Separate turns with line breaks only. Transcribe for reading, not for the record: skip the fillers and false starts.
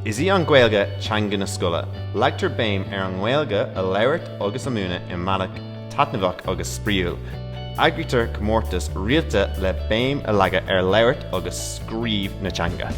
Is í an Gaeilge teanga na scoile, leagtar béim an Gaeilge a labhairt agus a múna I manacht taitneamh agus spríúil. Agritar comórtas rialta le béim a leagadh labhairt agus scríomh na teanga.